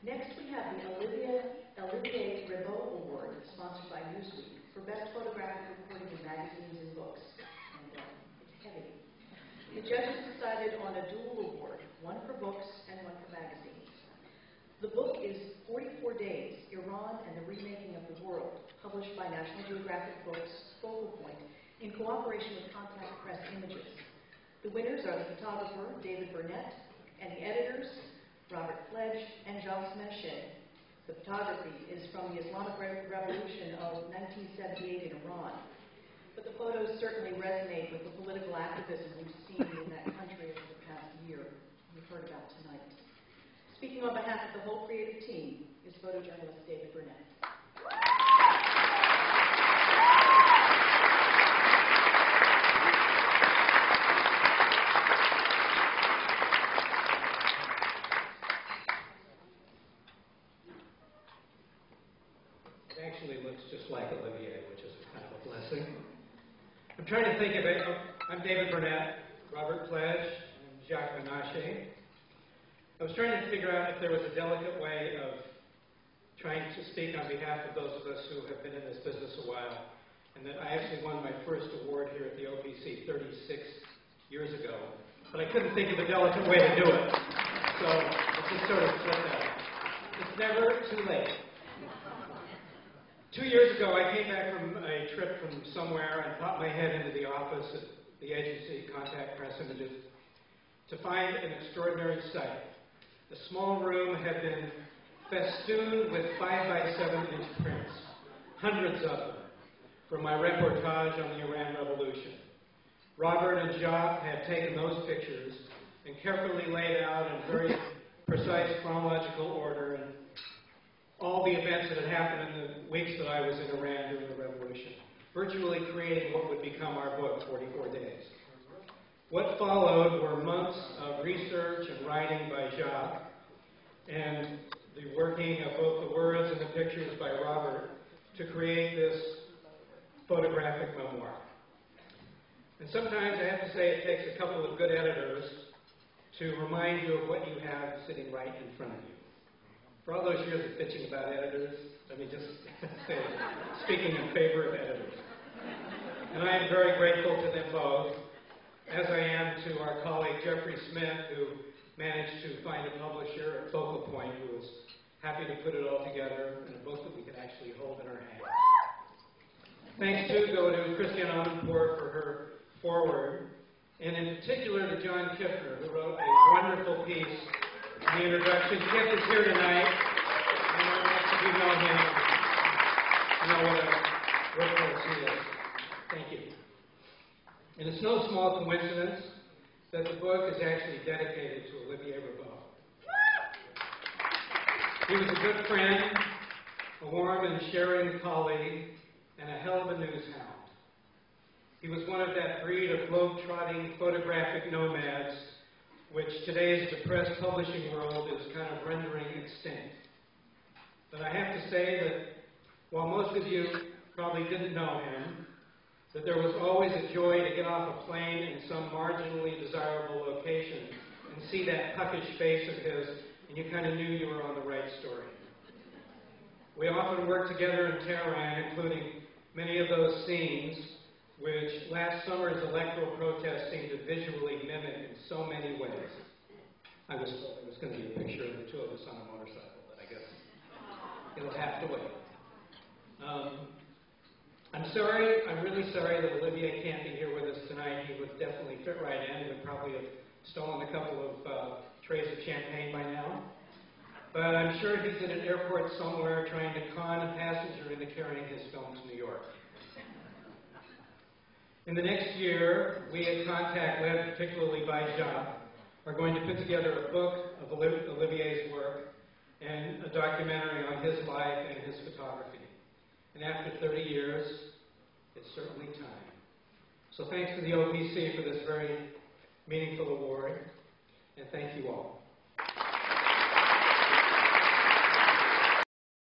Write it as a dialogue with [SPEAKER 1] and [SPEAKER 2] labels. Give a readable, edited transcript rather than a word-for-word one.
[SPEAKER 1] Next, we have the Olivier Rebbot Award, sponsored by Newsweek, for Best Photographic Reporting in Magazines and Books. And it's heavy. The judges decided on a dual award, one for books and one for magazines. The book is 44 Days, Iran and the Remaking of the World, published by National Geographic Books' Focal Point in cooperation with Contact Press Images. The winners are the photographer, David Burnett, and the editors, Robert Pledge and Jacques Menchet. The photography is from the Islamic Revolution of 1978 in Iran. But the photos certainly resonate with the political activism we've seen in that country over the past year we've heard about tonight. Speaking on behalf of the whole creative team is photojournalist David Burnett.
[SPEAKER 2] Actually looks just like Olivier, which is kind of a blessing. I'm trying to think of it. I'm David Burnett, Robert Pledge, and Jacques Menchet. I was trying to figure out if there was a delicate way of trying to speak on behalf of those of us who have been in this business a while, and that I actually won my first award here at the OPC 36 years ago, but I couldn't think of a delicate way to do it. So I just sort of said that. It's never too late. 2 years ago, I came back from a trip from somewhere and popped my head into the office at the agency, Contact Press Images, to find an extraordinary sight. The small room had been festooned with 5x7-inch prints, hundreds of them, from my reportage on the Iran Revolution. Robert and Jacques had taken those pictures and carefully laid out in very precise chronological order and all the events that had happened in the weeks that I was in Iran during the revolution, virtually creating what would become our book, 44 Days. What followed were months of research and writing by Jacques, and the working of both the words and the pictures by Robert to create this photographic memoir. And sometimes I have to say it takes a couple of good editors to remind you of what you have sitting right in front of you. For all those years of bitching about editors, let me just say, speaking in favor of editors. And I am very grateful to them both, as I am to our colleague Jeffrey Smith, who managed to find a publisher at Focal Point who was happy to put it all together in a book that we could actually hold in our hands. Thanks too go to Christiane Amanpour for her foreword, and in particular to John Kiffner, who wrote a wonderful piece in the introduction. Kip is here tonight, and most of you know him, you know what a workhorse he is. Thank you. And it's no small coincidence that the book is actually dedicated to Olivier Rebbot. He was a good friend, a warm and sharing colleague, and a hell of a news hound. He was one of that breed of globe-trotting photographic nomads which today's depressed publishing world is kind of rendering extinct. But I have to say that while most of you probably didn't know him, that there was always a joy to get off a plane in some marginally desirable location and see that puckish face of his, and you kind of knew you were on the right story. We often worked together in Tehran, including many of those scenes which last summer's electoral protest seemed to visually mimic in so many ways. I was told there was going to be a picture of the two of us on a motorcycle, but I guess it'll have to wait. I'm really sorry that Olivier can't be here with us tonight. He would definitely fit right in. He would probably have stolen a couple of trays of champagne by now. But I'm sure he's at an airport somewhere trying to con a passenger into carrying his film to New York. In the next year, we at Contact, led particularly by Jacques, are going to put together a book of Olivier's work and a documentary on his life and his photography. And after 30 years, it's certainly time. So thanks to the OPC for this very meaningful award, and thank you all.